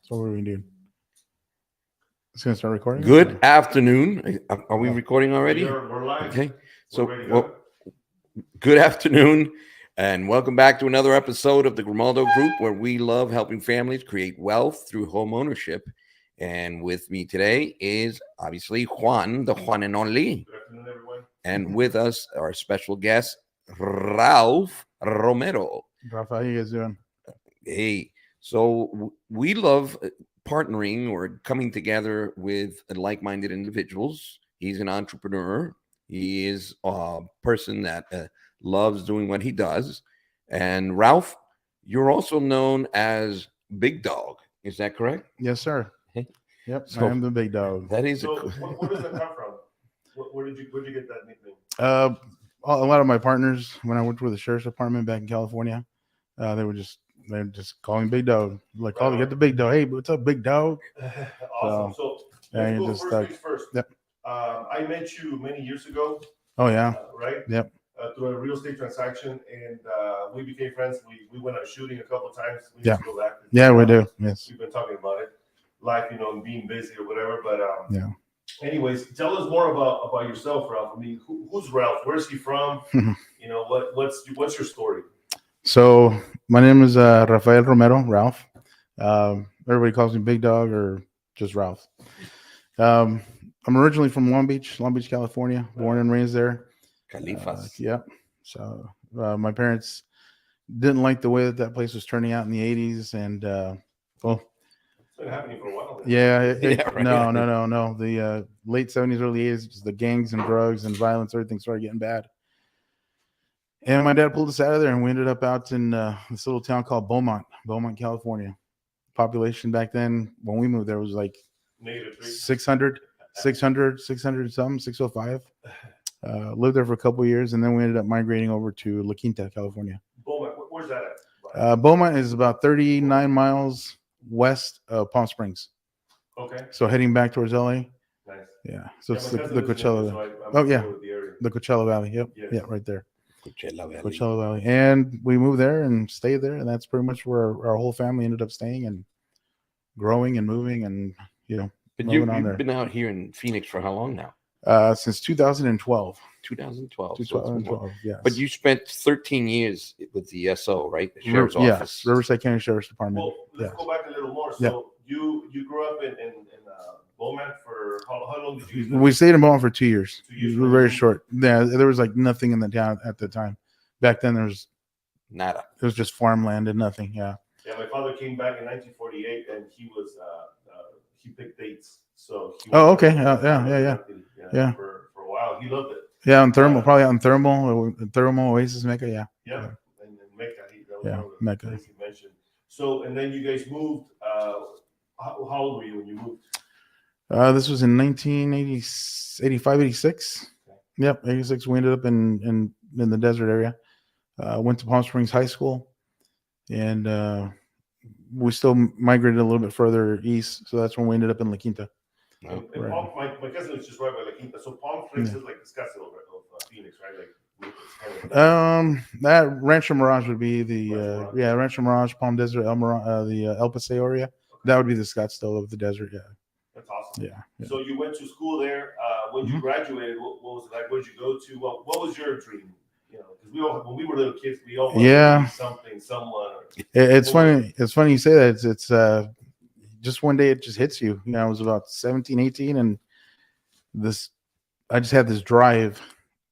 So what are we doing? It's gonna start recording. Good afternoon. Are we recording already? We're live. Okay. We're ready to go. Good afternoon, and welcome back to another episode of the Grimaldo Group, where we love helping families create wealth through home ownership. And with me today is obviously Juan, the Juan and only, Good afternoon, everyone. and with us our special guest Ralph Romero. Rafa, how you guys doing? Hey, so we love partnering or coming together with like-minded individuals. He's an entrepreneur. He is a person that loves doing what he does. And Ralph, you're also known as Big Dog. Is that correct? Yes, sir. Hey. Yep, So- I am the big dog. That is So, where does that come from? Where'd you get that nickname? A lot of my partners, when I worked with the sheriff's department back in California, they would just call me Big Dog. Like, call me, get the big dog. Hey, what's up, big dog? Awesome. So yeah, let's go just first like- things first. Yep. I met you many years ago, Oh yeah, right? Yep. Through a real estate transaction, and we became friends. We went out shooting a couple of times. We Yeah. used to go back. yeah, we do. Yes. We've been talking about it, life, and being busy or whatever. But Yeah. Anyways, tell us more about yourself, Ralph. I mean, who's Ralph? Where's he from? What's your story? So my name is Rafael Romero, Ralph. Everybody calls me Big Dog or just Ralph. I'm originally from Long Beach, California. Born and raised there. Califas. Yeah. So my parents didn't like the way that place was turning out in the 80s. And, well, It's been happening for a while. Then. yeah, Yeah, right. No. The late 70s, early 80s, just the gangs and drugs and violence, everything started getting bad. And my dad pulled us out of there, and we ended up out in this little town called Beaumont, California. Population back then, when we moved there, was like -3. 600 something, 605. Lived there for a couple of years, and then we ended up migrating over to La Quinta, California. Beaumont, where's that at? Beaumont is about 39 miles west of Palm Springs. Okay, So heading back towards LA. nice. Yeah. So Yeah, it's my the cousin lives in Coachella. Denver, so I'm Oh, yeah. familiar with the area. The Coachella Valley. Yep. Yes. Yeah, right there. Coachella Valley. Coachella Valley. And we moved there and stayed there. And that's pretty much where our whole family ended up staying and growing and moving and, But moving on you've there. been out here in Phoenix for how long now? Since 2012. 2012. So it's been more. 2012, yes. But you spent 13 years with the SO, right? The River- Sheriff's yes, Office. Riverside County Sheriff's Department. Well, let's Yes. go back a little more. So you grew up in Beaumont for how long did you? We stayed in Beaumont for 2 years. 2 years. We were very short. Yeah, there was like nothing in the town at the time. Back then, it Nada. was just farmland and nothing. Yeah. Yeah, my father came back in 1948, and he was he picked dates. So he Oh, was- okay. Yeah. For a while, he loved it. Yeah, on Thermal, probably on Thermal, Oasis, Mecca. Yeah. Yeah, and Mecca. That was Yeah, one of the Mecca. things he mentioned. So, and then you guys moved. How old were you when you moved? This was in 1985, 86. Yep, 86. We ended up in the desert area. Went to Palm Springs High School, and we still migrated a little bit further east. So that's when we ended up in La Quinta. No. And Right. my cousin is just right by La Quinta. So Palm Springs is like the Scottsdale of Phoenix, right? Like it's kind of That Rancho Mirage would be the Rancho Mirage. Rancho Mirage, Palm Desert, El Paseo area. That would be the Scottsdale of the desert. Yeah. that's awesome. Yeah. So you went to school there. When you Mhm. graduated, what was it like? Where did you go to? What was your dream? Because when we were little kids, we all wanted Yeah. to be something, someone. It's funny. It's funny you say that. It's just one day it just hits you. I was about 17, 18, and I just had this drive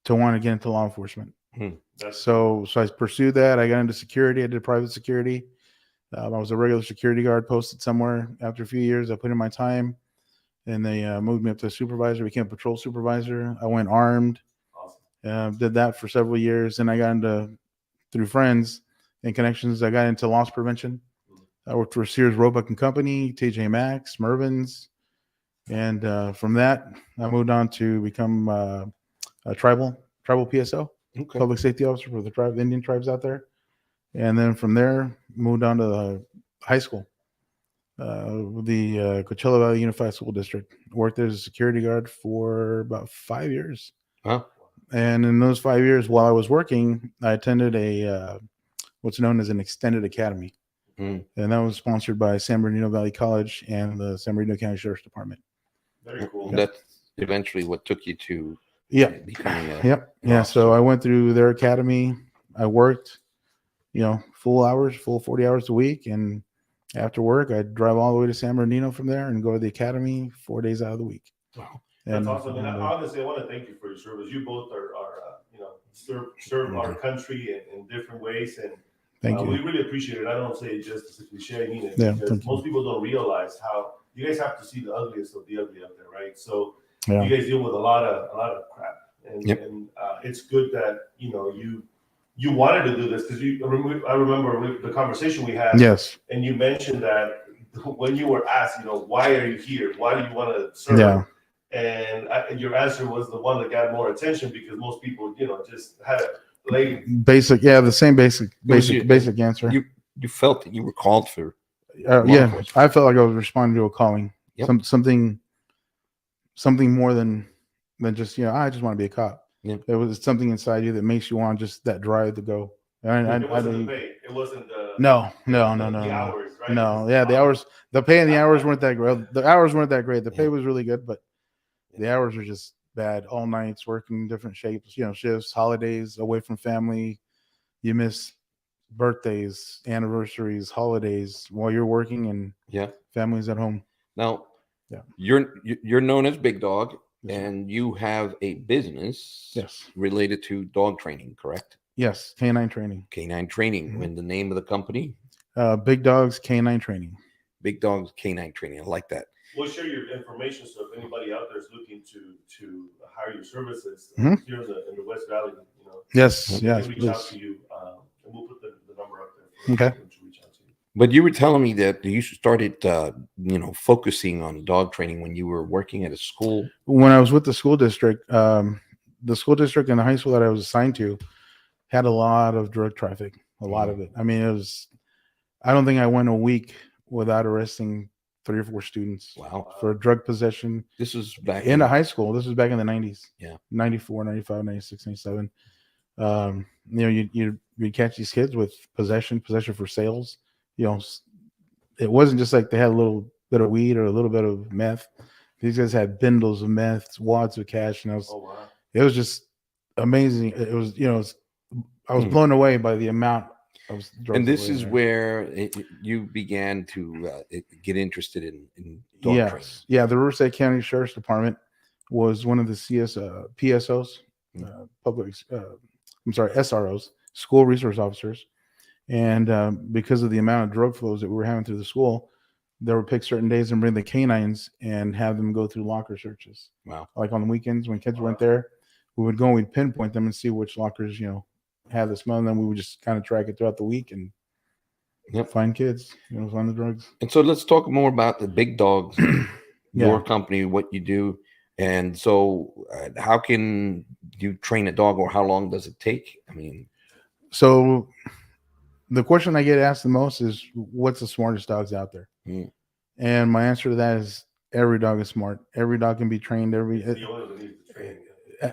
to want to get into law enforcement. That's So I pursued that. I got into security. I did private security. I was a regular security guard posted somewhere. After a few years, I put in my time, and they moved me up to supervisor. Became a patrol supervisor. I went armed. awesome. Did that for several years. Then I got through friends and connections, I got into loss prevention. I worked for Sears, Roebuck and Company, TJ Maxx, Mervyn's. And from that, I moved on to become a tribal PSO, Okay. public safety officer for the Indian tribes out there. And then from there, moved on to the high school, with the Coachella Valley Unified School District. Worked there as a security guard for about 5 years. Huh? And in those 5 years, while I was working, I attended a what's known as an extended academy. Mm. and that was sponsored by San Bernardino Valley College and the San Bernardino County Sheriff's Department. Very cool. That's eventually what took you to Yeah. becoming a Yep. an Yeah. So officer. I went through their academy. I worked, full hours, full 40 hours a week. And after work, I'd drive all the way to San Bernardino from there and go to the academy 4 days out of the week. Wow. That's awesome. And and, honestly, I want to thank you for your service. You both are serve our country in different ways, and thank you. we really appreciate it. I don't say it just as a cliche, I mean it, Yeah, because thank you. most people don't realize how you guys have to see the ugliest of the ugly up there, right? So Yeah. you guys deal with a lot of crap, and Yep. it's good that you wanted to do this because I remember the conversation we had, Yes. and you mentioned that when you were asked, why are you here? Why do you want to serve? Yeah. And your answer was the one that got more attention because most people, just had a lay. Basic. Yeah. The same basic was you- answer. You felt that you were called for. Yeah. enforcement. I felt like I was responding to a calling. Yep. Something more than just, I just want to be a cop. Yeah. It was something inside you that makes you want just that drive to go. It wasn't the pay. It wasn't the No. the hours, right? No, yeah, the pay and the hours weren't that great. The hours weren't that great. The pay Yeah. was really good, but the hours were just bad. All nights working different shapes, shifts, holidays, away from family. You miss birthdays, anniversaries, holidays while you're working, and Yeah. family's at home. Now, Yeah. you're known as Big Dog, Yes, sir. and you have a business Yes, related to dog training, correct? yes, canine training. Canine training. Mhm. And the name of the company, Big Dogs Canine Training. Big Dogs Canine Training. I like that. We'll share your information so if anybody out there is looking to hire your services Mhm. here in the West Valley, Yes, they yes, can reach out please. to you, and we'll put the number up there for Okay. them to reach out to you. But you were telling me that you started, focusing on dog training when you were working at a school. When I was with the school district and the high school that I was assigned to had a lot of drug traffic, a lot of it. I mean, I don't think I went a week without arresting 3 or 4 students Wow. for drug possession This is back in a high school. This was back in the 90s. Yeah. 94, 95, 96, 97. You'd catch these kids with possession for sales. It wasn't just like they had a little bit of weed or a little bit of meth. These guys had bindles of meth, wads of cash, and Oh wow. it was just amazing. It was, I was Hmm. blown away by the amount of drugs. And that this were in is there. where you began to get interested in dog training. Yes. Yeah, the Riverside County Sheriff's Department was one of the PSOs, SROs, school resource officers. And because of the amount of drug flows that we were having through the school, they would pick certain days and bring the canines and have them go through locker searches. Wow. Like on the weekends when kids weren't there, we would go and we'd pinpoint them and see which lockers, have the smell. And then we would just kind of track it throughout the week and Yep. find kids, find the drugs. And so let's talk more about the Big Dogs, your Yeah. company, what you do. And so how can you train a dog, or how long does it take? I mean, So the question I get asked the most is, what's the smartest dogs out there? Mm. And my answer to that is every dog is smart. Every dog can be trained. It's the owner that needs the training.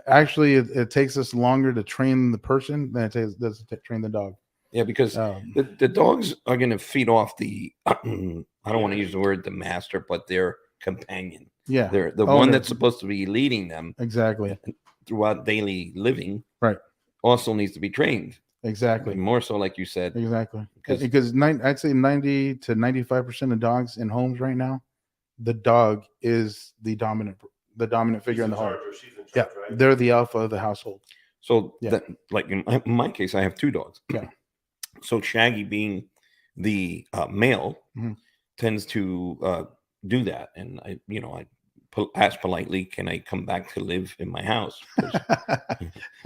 Actually, it takes us longer to train the person than it does to train the dog. yeah, because the dogs are going to feed off the, I don't want to use the word the master, but their companion. Yeah. They're the Oh, one no. that's supposed to be leading them Exactly. throughout daily living. Right. Also needs to be trained. Exactly. More so, like you said. Exactly. 'Cause- Because I'd say 90 to 95% of dogs in homes right now, the dog is the dominant figure in the home. She's in Yeah. charge, right? They're the alpha of the household. So Yeah. that, like in my case, I have 2 dogs. Yeah. So Shaggy, being the male, Mhm. tends to do that, and I ask politely, "Can I come back to live in my house?" 'Cause-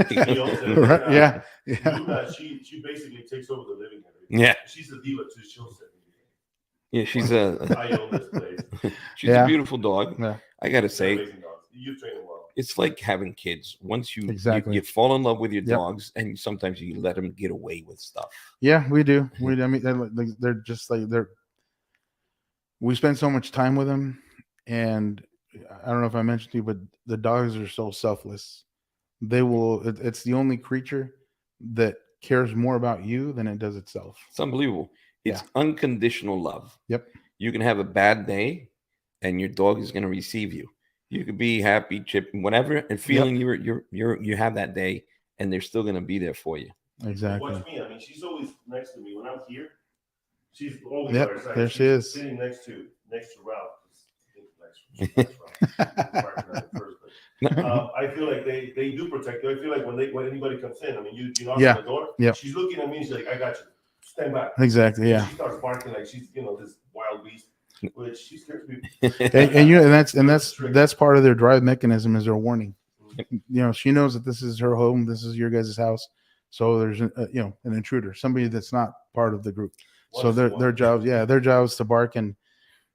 She owns it. Right, yeah. Yeah. Luna, she basically takes over the living area. Yeah. She's a diva too. She'll say, Yeah, she's I own this place. she's Yeah. a beautiful dog. Yeah. I gotta They're say, amazing dogs. You train them well. it's like having kids. Once you Exactly. you fall in love with your Yep. dogs, and sometimes you let them get away with stuff. Yeah, we do. I mean, they're just like we spend so much time with them, and I don't know if I mentioned to you, but the dogs are so selfless. They will. It's the only creature that cares more about you than it does itself. It's unbelievable. It's unconditional love. Yep. You can have a bad day, and your dog is going to receive you. You could be happy, chipping, whatever, and feeling you have that day, and they're still going to be there for you. Exactly. Watch me. I mean, she's always next to me when I'm here. She's always Yep, by her side. there She's she is. sitting next to Ralph. I feel like they do protect you. I feel like when anybody comes in, I mean, you knock on the door. Yeah. She's looking at me. She's like, "I got you. Stand back." Exactly. And Yeah. she starts barking like she's this wild beast, which she scares me. and that's part of their drive mechanism is their warning. She knows that this is her home. This is your guys' house. So there's an intruder, somebody that's not part of the group. So their job is to bark, and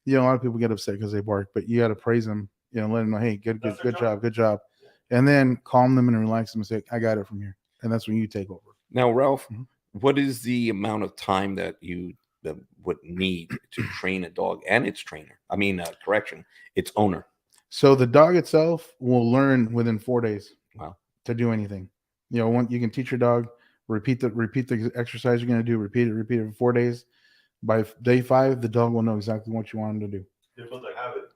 a lot of people get upset because they bark, but you got to praise them, let them know, hey, good job. Yeah. And then calm them and relax them and say, I got it from here. And that's when you take over. Now, Ralph, what is the amount of time that you would need to train a dog and its trainer? I mean, its owner. So the dog itself will learn within 4 days. Wow. To do anything. You can teach your dog, repeat the exercise you're going to do, repeat it for 4 days. By day 5, the dog will know exactly what you want him to do. They build a habit.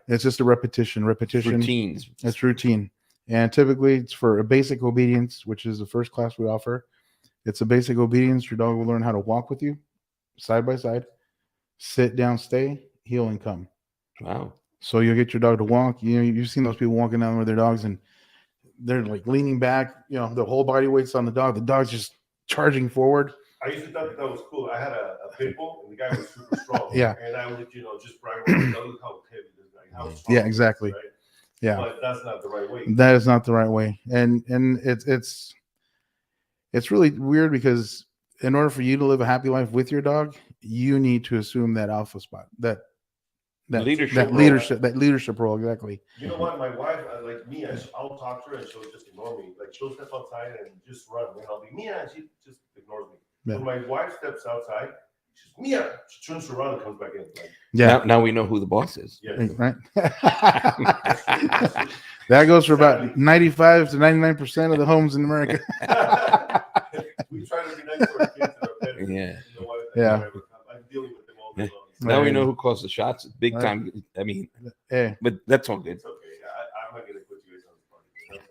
It's just a repetition. Routines. It's routine. And typically it's for a basic obedience, which is the first class we offer. It's a basic obedience. Your dog will learn how to walk with you side by side, sit down, stay, heel, and come. Wow. So you'll get your dog to walk. You've seen those people walking down with their dogs and they're like leaning back, the whole body weight's on the dog. The dog's just charging forward. I used to think that was cool. I had a pit bull, and the guy was super strong. Yeah. And I would, just brag about look how heavy this guy, how strong. Yeah, exactly. Right? Yeah. But that's not the right way. That is not the right way. And it's really weird because in order for you to live a happy life with your dog, you need to assume that alpha spot, that leadership role. Exactly. You know what? My wife, like me, I'll talk to her and she'll just ignore me. Like she'll step outside and just run. And I'll be Mia, and she just ignores me. Yeah. When my wife steps outside, she's Mia. She turns around and comes back in. Like, Now we know who the boss is. Yeah. Right. That goes for about 95 to 99% of the homes in America. We try to be nice to our kids and our pets. Yeah. You know what? Yeah. I'm dealing with them all day long. Now we know who calls the shots. Big time. I mean, but that's all good. It's okay. I'm not gonna put you guys on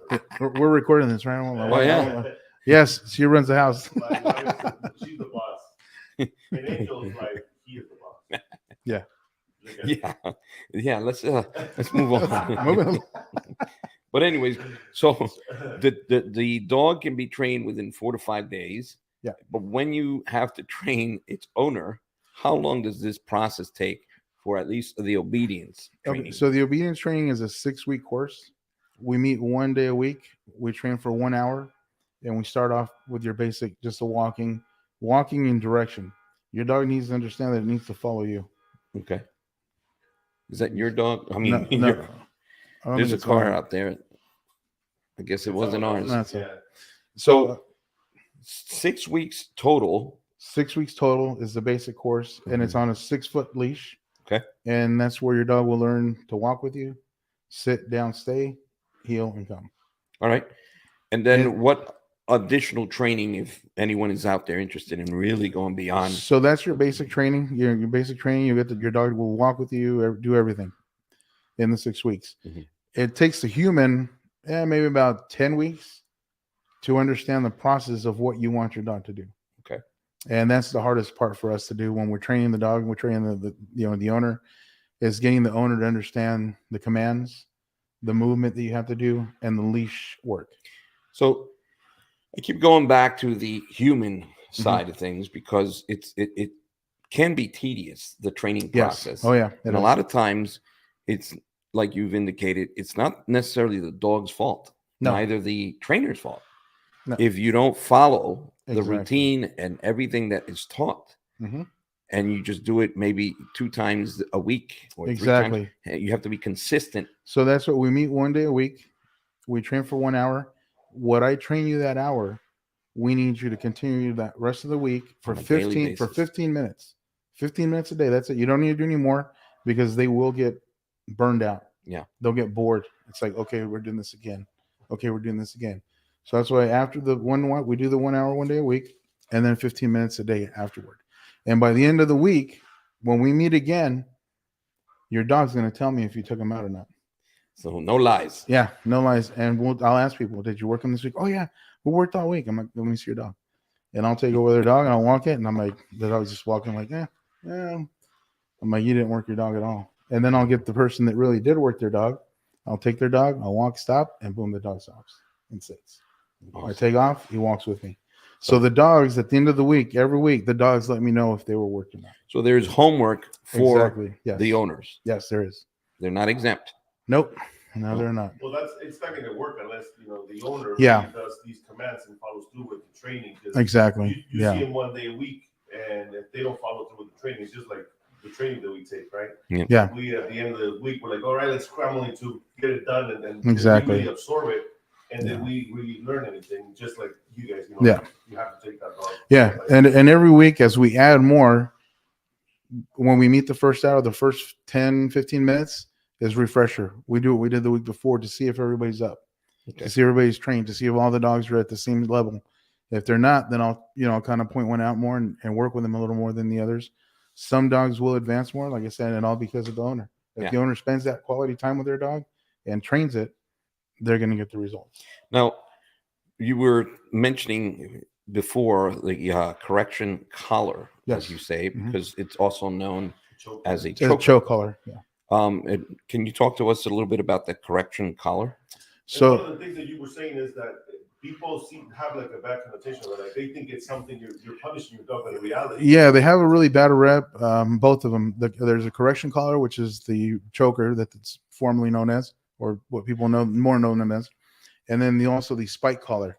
the spot. We're recording this, right? Oh, yeah. Yes, she runs the house. My wife, she's the boss. And Angel's like, he is the boss. Yeah. Yeah. Let's move on. Moving on. But anyways, so the dog can be trained within 4 to 5 days. Yeah. But when you have to train its owner, how long does this process take for at least the obedience training? Okay, so the obedience training is a 6-week course. We meet 1 day a week. We train for 1 hour, and we start off with your basic, just the walking in direction. Your dog needs to understand that it needs to follow you. Okay. Is that your dog? I mean, no. There's a car out there. I guess it wasn't ours. So 6 weeks total. 6 weeks total is the basic course, and it's on a 6-foot leash. Okay. And that's where your dog will learn to walk with you, sit down, stay, heel, and come. All right. And then what additional training, if anyone is out there interested in really going beyond? So that's your basic training. Your basic training, your dog will walk with you, do everything in the 6 weeks. Mm-hmm. It takes the human maybe about 10 weeks to understand the process of what you want your dog to do. Okay. And that's the hardest part for us to do when we're training the dog and we're training the owner, is getting the owner to understand the commands, the movement that you have to do, and the leash work. So I keep going back to the human side of things because it can be tedious, the training process. Oh yeah. And a lot of times it's like you've indicated, it's not necessarily the dog's fault, neither the trainer's fault. No. If you don't follow the routine and everything that is taught, and you just do it maybe 2 times a week or 3 times, you have to be consistent. So that's what we meet 1 day a week. We train for 1 hour. What I train you that hour, we need you to continue that rest of the week for 15 minutes. 15 minutes a day. That's it. You don't need to do any more because they will get burned out. Yeah. They'll get bored. It's like, okay, we're doing this again. Okay, we're doing this again. So that's why after the we do the 1 hour 1 day a week, and then 15 minutes a day afterward. And by the end of the week, when we meet again, your dog's going to tell me if you took him out or not. So no lies. Yeah, no lies. And I'll ask people, did you work him this week? Oh, yeah, we worked all week. I'm like, let me see your dog. And I'll take over their dog and I'll walk it. And I'm like, the dog's just walking like, yeah. I'm like, you didn't work your dog at all. And then I'll get the person that really did work their dog. I'll take their dog. I'll walk, stop, and boom, the dog stops and sits. Awesome. I take off. He walks with me. So the dogs, at the end of the week, every week, the dogs let me know if they were working or not. So there's homework for Exactly. Yes. the owners. Yes, there is. They're not exempt. Nope. No, they're not. Well, it's not going to work unless the owner Yeah. really does these commands and follows through with the training. Exactly. You Yeah. see them one day a week, and if they don't follow through with the training, it's just like the training that we take, right? Yeah. We at the end of the week, we're like, all right, let's scramble to get it done, and then Exactly. we really absorb it, and then Yeah. we really learn anything, just like you guys. Yeah. You have to take that dog. Yeah. And every week, as we add more, when we meet the first hour, the first 10, 15 minutes is refresher. We do what we did the week before to see if everybody's up, to see everybody's trained, to see if all the dogs are at the same level. If they're not, then I'll kind of point one out more and work with them a little more than the others. Some dogs will advance more, like I said, and all because of the owner. If the owner spends that quality time with their dog and trains it, they're going to get the results. Now, you were mentioning before the correction collar, Yes. as you say, Mhm. because it's also known as a It's a choke. choke collar. Yeah. Can you talk to us a little bit about the correction collar? So one So of the things that you were saying is that people have like a bad connotation, like they think it's something you're punishing your dog, but in reality, yeah, they have a really bad rep. Both of them. There's a correction collar, which is the choker that's formerly known as, or what people know more know them as, and then also the spike collar.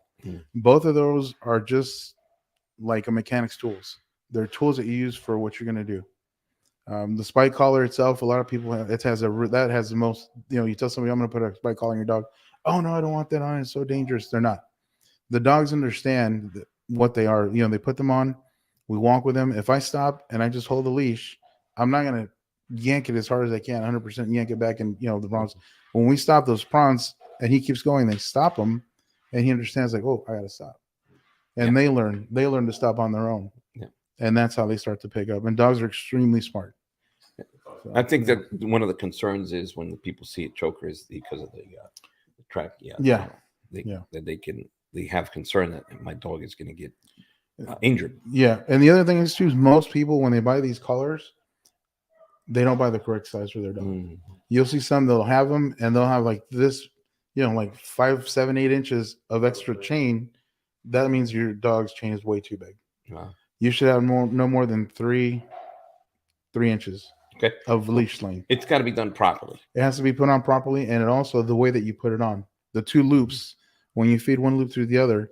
Both of those are just like a mechanic's tools. They're tools that you use for what you're going to do. The spike collar itself, a lot of people that has the most. You tell somebody I'm going to put a spike collar on your dog. Oh no, I don't want that on. It's so dangerous. They're not. The dogs understand what they are. They put them on. We walk with them. If I stop and I just hold the leash, I'm not going to yank it as hard as I can, 100% yank it back. And the prawns. When we stop those prawns and he keeps going, they stop him, and he understands like, oh, I got to stop. And they learn to stop on their own. Yeah. And that's how they start to pick up. And dogs are extremely smart. So, I think that one of the concerns is when the people see a choker is because of the track. Yeah. That they have concern that my dog is going to get injured. Yeah. And the other thing is too, most people, when they buy these collars, they don't buy the correct size for their dog. You'll see some that'll have them and they'll have like this, like 5, 7, 8 inches of extra chain. That means your dog's chain is way too big. Wow. You should have no more than 3 inches of leash length. It's got to be done properly. It has to be put on properly, and also the way that you put it on. The 2 loops, when you feed one loop through the other,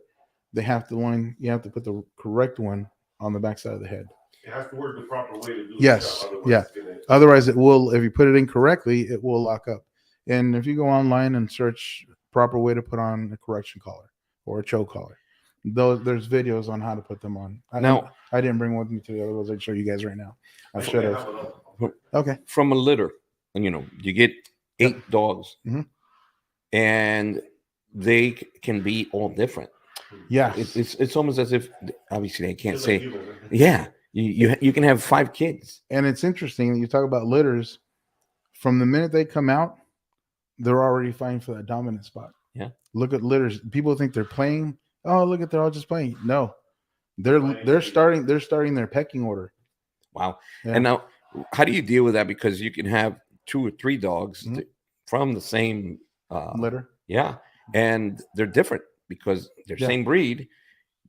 you have to put the correct one on the backside of the head. it has to work the proper way to do Yes. the job. Yeah. Otherwise, it will. If you put it in correctly, it will lock up. And if you go online and search proper way to put on a correction collar or a choke collar, there's videos on how to put them on. I didn't bring one with me today, otherwise I'd show you guys right now. I should have. Okay. From a litter, and you get 8 dogs, and they can be all different. Yeah. It's almost as if obviously they can't say. Yeah. You can have 5 kids. And it's interesting that you talk about litters. From the minute they come out, they're already fighting for that dominant spot. Yeah. Look at litters. People think they're playing. Oh, look at they're all just playing. No. They're starting their pecking order. Wow. Yeah. And now how do you deal with that? Because you can have 2 or 3 dogs from the same litter. Yeah. And they're different because they're same breed.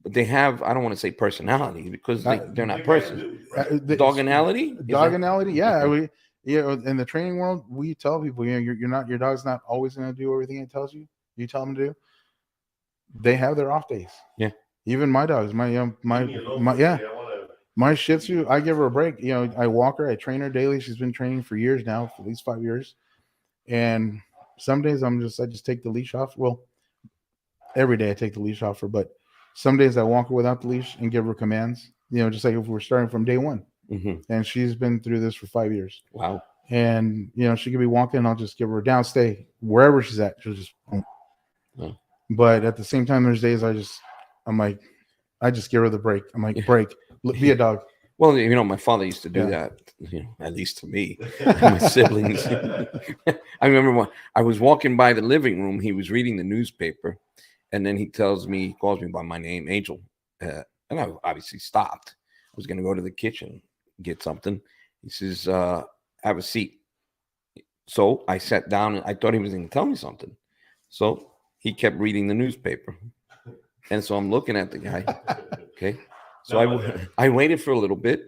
But they have, I don't want to say personality because they're not persons. Doganality? Doganality, yeah. In the training world, we tell people, your dog's not always going to do everything it tells you. You tell them to do. They have their off days. Yeah. Even my dogs, my Shih Tzu, I give her a break. I walk her, I train her daily. She's been training for years now, for at least 5 years. And some days I just take the leash off. Well, every day I take the leash off her, but some days I walk her without the leash and give her commands, just like if we're starting from day one. And she's been through this for 5 years. Wow. And, she could be walking and I'll just give her down, stay wherever she's at. She'll just, but at the same time, there's days I just give her the break. I'm like, break, be a dog. Well, you know, my father used to do Yeah. that, you know, at least to me and my siblings. I remember when I was walking by the living room, he was reading the newspaper, and then he calls me by my name, Angel. And I obviously stopped. I was going to go to the kitchen, get something. He says, have a seat. So I sat down and I thought he was going to tell me something. So he kept reading the newspaper. And so I'm looking at the guy. Okay. So I waited for a little bit,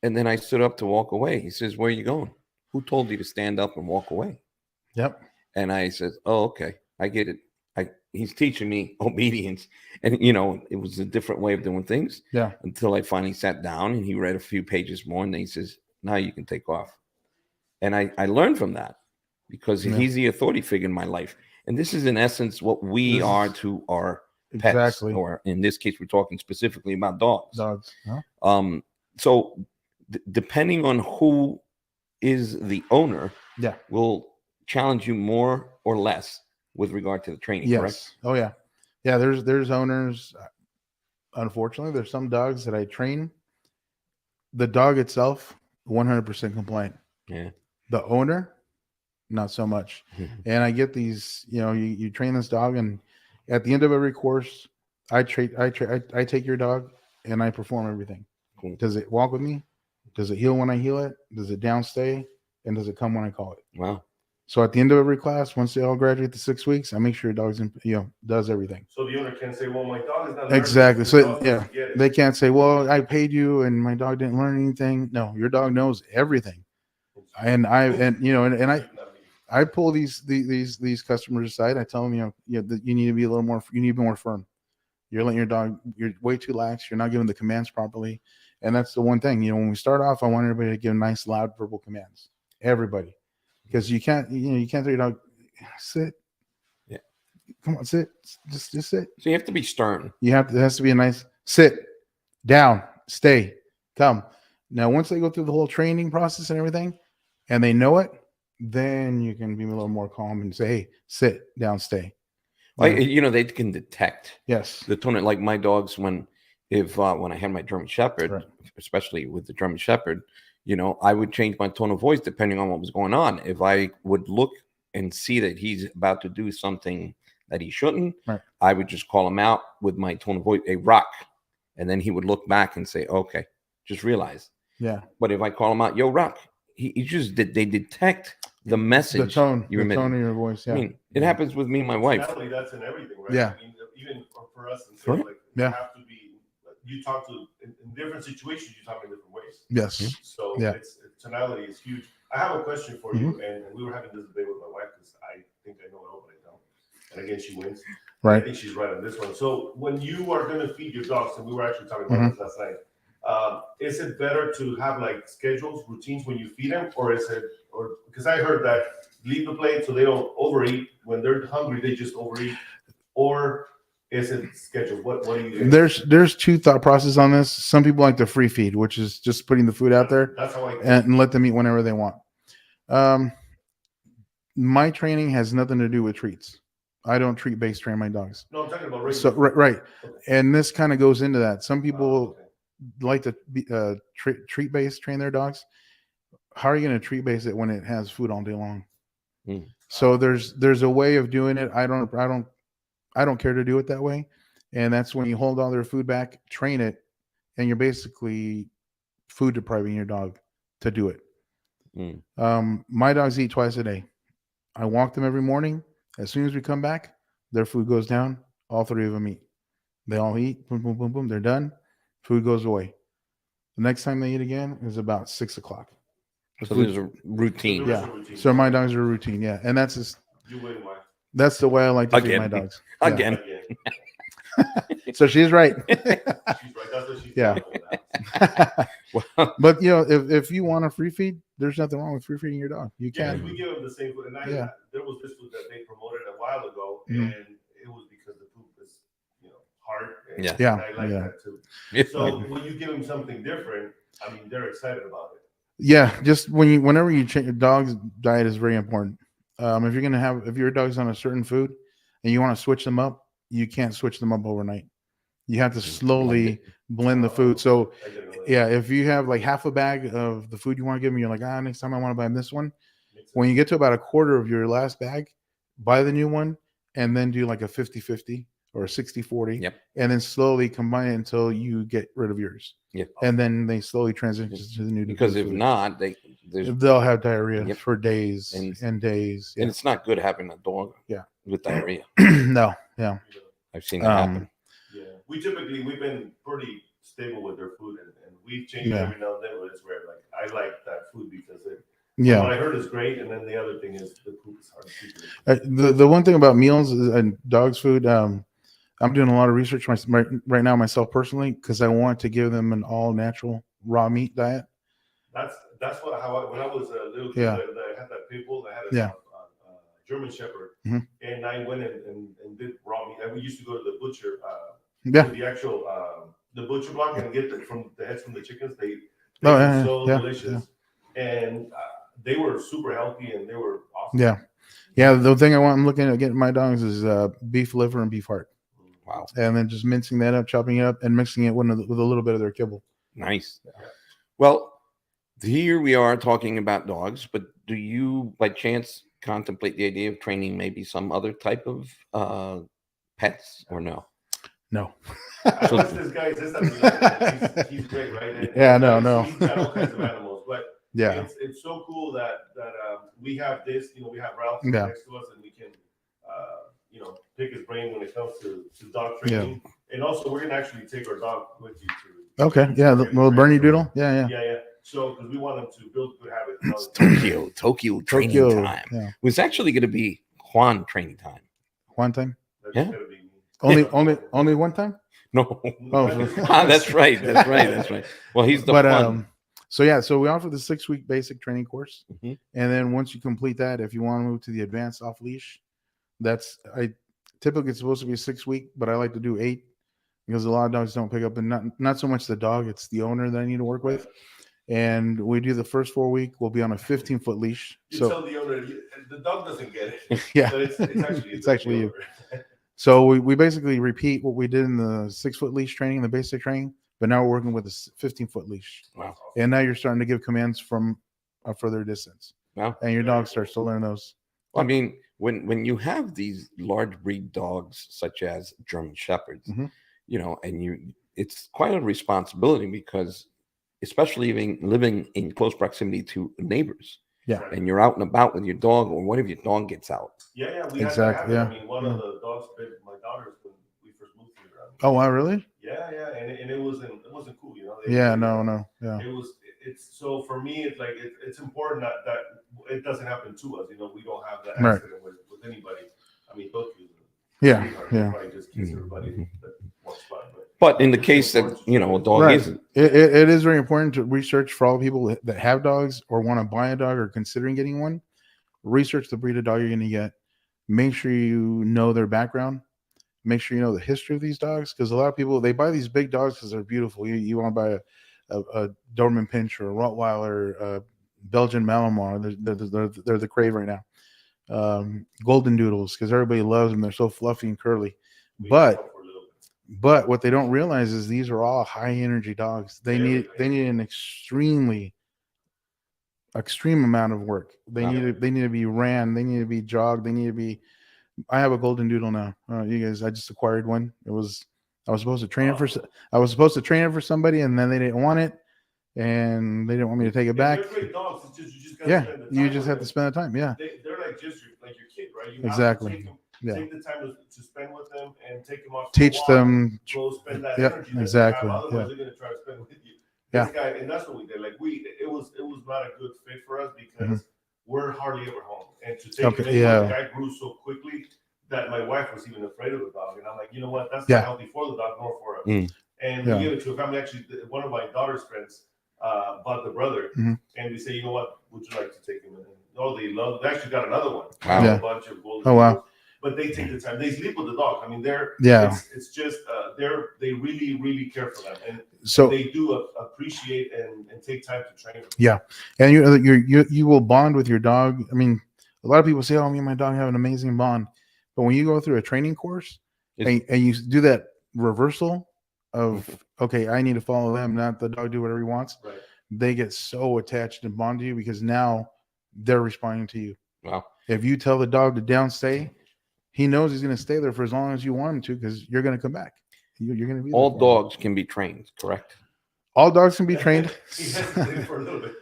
and then I stood up to walk away. He says, "Where are you going? Who told you to stand up and walk away?" Yep. And I said, "Oh, okay. I get it. He's teaching me obedience." And, you know, it was a different way of doing things. Yeah. Until I finally sat down and he read a few pages more, and then he says, "Now you can take off." And I learned from that because he's the authority figure in my life. And this is in essence what we are to our pets, Exactly. or in this case, we're talking specifically about dogs. Dogs. Huh? So depending on who is the owner, Yeah. will challenge you more or less with regard to the training. Yes. Correct? Oh yeah. Yeah. There's owners. Unfortunately, there's some dogs that I train. The dog itself, 100% compliant. Yeah. The owner, not so much. And I get these, you know, you train this dog, and at the end of every course, I take your dog and I perform everything. Cool. Does it walk with me? Does it heel when I heel it? Does it downstay? And does it come when I call it? Wow. So at the end of every class, once they all graduate to 6 weeks, I make sure your dog's does everything. So the owner can say, "Well, my dog is not Exactly. learning. So The dog yeah, needs to get it." they can't say, "Well, I paid you and my dog didn't learn anything." No, your dog knows everything. And I pull these customers aside. I tell them, that you need to be a little more. You need to be more firm. You're letting your dog. You're way too lax. You're not giving the commands properly, and that's the one thing. When we start off, I want everybody to give nice, loud, verbal commands. Everybody, because you can't. You can't tell your dog, sit. Yeah. Come on, sit. Just sit. So you have to be stern. It has to be a nice sit, down, stay, come. Now, once they go through the whole training process and everything, and they know it, then you can be a little more calm and say, "Hey, sit, down, stay." They can detect Yes. the tone. Like my dogs, when I had my German Shepherd, Right. especially with the German Shepherd, I would change my tone of voice depending on what was going on. If I would look and see that he's about to do something that he shouldn't, right, I would just call him out with my tone of voice, a rock. And then he would look back and say, "Okay, just realize." Yeah. But if I call him out, "Yo, rock," they detect the message. The tone of your voice. Yeah. I mean, it happens with me and my wife. Personality, that's in everything, right? Yeah. I mean, even for us, and Correct. like, Yeah. you have to be. You talk to in different situations. You talk in different ways. Yes. So Yeah. tonality is huge. I have a question for you, and we were having this debate with my wife because I think I know it all, but I don't. And again, she wins. Right. I think she's right on this one. So when you are going to feed your dogs, and we were actually talking about this last night, is it better to have like schedules, routines when you feed them, or because I heard that leave the plate so they don't overeat. When they're hungry, they just overeat, or is it scheduled? What do you think? There's two thought processes on this. Some people like to free feed, which is just putting the food out there. That's how and let them eat whenever they want. My training has nothing to do with treats. I don't treat-based train my dogs. No, I'm talking about So right. Okay. And this kind of goes into that. Some people like to treat-based train their dogs. How are you going to treat-base it when it has food all day long? So there's a way of doing it. I don't care to do it that way. And that's when you hold all their food back, train it, and you're basically food depriving your dog to do it. My dogs eat twice a day. I walk them every morning. As soon as we come back, their food goes down. All three of them eat. They all eat. Boom, boom, boom, boom. They're done. Food goes away. The next time they eat again is about 6 o'clock. So there's a routine. Yeah. So my dogs are a routine. Yeah. And that's just, that's the way I like to feed my dogs. Again. So she's right. She's right. That's what she's Yeah. But if you want a free feed, there's nothing wrong with free feeding your dog. You Yeah, can. we give them the same food. And there was this food that they promoted a while ago, and it was because the food was, hard. And I like that too. So when you give them something different, I mean, they're excited about it. Yeah, just whenever you change, your dog's diet is very important. If your dog's on a certain food and you want to switch them up, you can't switch them up overnight. You have to slowly blend the food. So Yeah, if you have like half a bag of the food you want to give them, you're like, next time I want to buy this one. When you get to about a quarter of your last bag, buy the new one and then do like a 50-50 or a 60-40. Yep. And then slowly combine it until you get rid of yours. Yep. And then they slowly transition to the new. Because if food. not, They'll have diarrhea Yep. for days and days. And it's not good having a dog with diarrhea. No, yeah. I've seen that happen. Yeah, we've been pretty stable with their food, and we've changed every now and then, but it's rare. Like I like that food because what I heard is great, and then the other thing is the food is hard to keep. The one thing about meals and dogs' food, I'm doing a lot of research right now myself personally because I want to give them an all natural raw meat diet. That's when I was a little kid, I had that pit bull. I had a German Shepherd, and I went and did raw meat. And we used to go to the butcher, to the actual the butcher block and get from the heads from the chickens. They were so delicious, and they were super healthy and they were awesome. Yeah. The thing I'm looking at getting my dogs is beef liver and beef heart. Wow. And then just mincing that up, chopping it up, and mixing it with a little bit of their kibble. Nice. Yeah. Well, here we are talking about dogs, but do you, by chance, contemplate the idea of training maybe some other type of pets or no? No. So this guy he's great, right? And no. He's got all kinds of animals, but yeah, it's so cool that we have this. We have Ralph next to us, and we can pick his brain when it comes to dog training. And also, we're gonna actually take our dog with you to. Okay. The little Bernie Doodle. Yeah. So, because we want them to build good habits. It's Tokyo training time. Yeah. It was actually going to be Juan training time. Juan time? That's Only one time? No. That's right. Well, he's the fun. So we offer the 6-week basic training course. And then once you complete that, if you want to move to the advanced off leash, typically it's supposed to be 6 week, but I like to do 8 because a lot of dogs don't pick up, and not so much the dog, it's the owner that I need to work with. And we do the first 4 week. We'll be on a 15-foot leash. You tell the owner the dog doesn't get it. Yeah, but it's actually you. So we basically repeat what we did in the 6-foot leash training, the basic training, but now we're working with a 15-foot leash. Wow! And now you're starting to give commands from a further distance. Wow! And your dog starts to learn those. Well, I mean, when you have these large breed dogs such as German Shepherds, and it's quite a responsibility because, especially living in close proximity to neighbors. Yeah. And you're out and about with your dog, or what if your dog gets out? Yeah. Exactly. I mean, one of the dogs bit my daughters when we first moved here. Oh, wow, really? Yeah. And it wasn't cool, No. Yeah. So for me, it's like, it's important that it doesn't happen to us. We don't have that accident with anybody. I mean, both of you. Yeah. Everybody just kiss everybody. But in the case that, a dog isn't. It is very important to research for all the people that have dogs or want to buy a dog or considering getting one. Research the breed of dog you're going to get. Make sure you know their background. Make sure you know the history of these dogs, because a lot of people, they buy these big dogs because they're beautiful. You want to buy a Doberman Pinscher, a Rottweiler, a Belgian Malinois. They're the crave right now. Golden Doodles, because everybody loves them. They're so fluffy and curly. But what they don't realize is these are all high energy dogs. They need an extreme amount of work. They need to be ran. They need to be jogged. They need to be. I have a Golden Doodle now. You guys, I just acquired one. I was supposed to train it for. I was supposed to train it for somebody, and then they didn't want it, and they didn't want me to take it back. They're great dogs. It's just, you just have to spend the time. Yeah, they're like just like your kid, right? You exactly. Take the time to spend with them and take them off. Teach them. Go spend that energy. Exactly. Otherwise, they're going to try to spend with you. This guy, and that's what we did. Like it was not a good fit for us because we're hardly ever home. And to take the guy grew so quickly that my wife was even afraid of the dog. And I'm like, you know what? That's not healthy for the dog nor for us. And we gave it to a family. Actually, one of my daughter's friends bought the brother, and we say, you know what? Would you like to take him? And they actually got another one. Wow. A bunch of golden. Oh wow. But they take the time. They sleep with the dog. I mean, it's just they really, really care for them, and so they do appreciate and take time to train them. Yeah, and you will bond with your dog. I mean, a lot of people say, "Oh, me and my dog have an amazing bond," but when you go through a training course and you do that reversal of okay, I need to follow them, not the dog do whatever he wants. Right. They get so attached and bond to you because now they're responding to you. Wow. If you tell the dog to downstay, he knows he's going to stay there for as long as you want him to because you're going to come back. You're going to be there All for him. dogs can be trained, correct? All dogs can be trained. He hesitated for a little bit.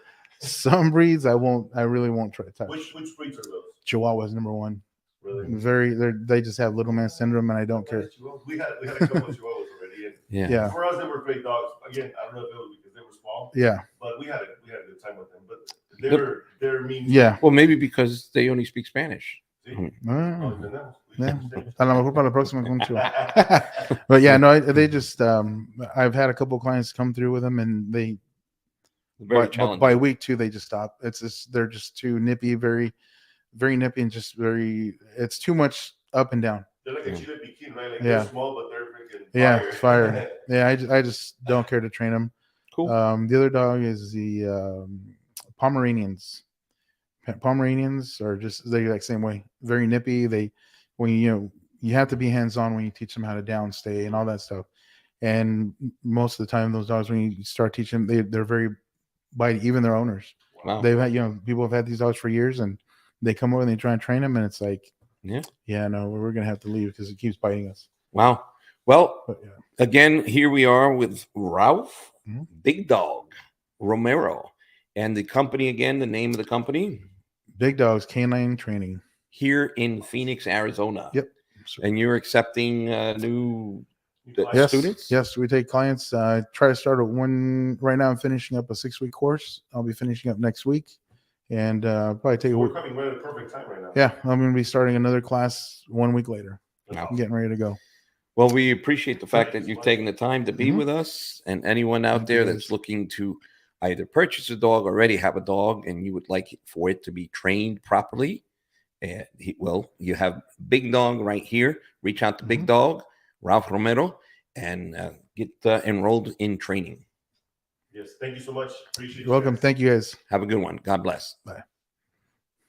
Some breeds I really won't try to touch. Which breeds are those? Chihuahua's number one. Really? They just have little man syndrome, and I don't care. We had a couple of Chihuahuas already. And Yeah. for us, they were great dogs. Again, I don't know if it was because they were small. Yeah. But we had a good time with them. But they're mean. Yeah. Well, maybe because they only speak Spanish. See? Ah, Oh, yeah. A lo mejor para la próxima con Chihuahua. But yeah, no, they just I've had a couple clients come through with them, and they Very by challenging. week 2 they just stop. It's just they're just too nippy, very nippy, and just it's too much up and down. They're like a Chile Pekin, right? Like Yeah. they're small, but they're freaking Yeah, fire. it's fire. Yeah, I just don't care to train them. Cool. The other dog is the Pomeranians. Pomeranians are just they like same way, very nippy. They when you have to be hands on when you teach them how to downstay and all that stuff. And most of the time, those dogs when you start teaching them, they're very bitey. Even their owners, Wow. they've had people have had these dogs for years, and they come over and they try and train them, and it's like, yeah, no, we're gonna have to leave because it keeps biting us. Wow. Well, But yeah. again, here we are with Ralph, Mhm. Big Dog, Romero, and the company again, the name of the company Big Dogs Canine Training. here in Phoenix, Arizona. Yep. And you're accepting new Yes, students? yes, we take clients. Try to start at one. Right now, I'm finishing up a 6-week course. I'll be finishing up next week, and probably take a We're week. coming right at the perfect time right now. Yeah, I'm going to be starting another class 1 week later. Wow. I'm getting ready to go. Well, we appreciate the fact that you've taken the time to be Mhm. with us, and anyone out Thank there you, that's guys. looking to either purchase a dog, already have a dog, and you would like for it to be trained properly. You have Big Dog right here. Reach out to Big Mhm. Dog, Ralph Romero, and get enrolled in training. Yes. Thank you so much. Appreciate You're welcome. guys. Thank you, guys. Have a good one. God bless. Bye.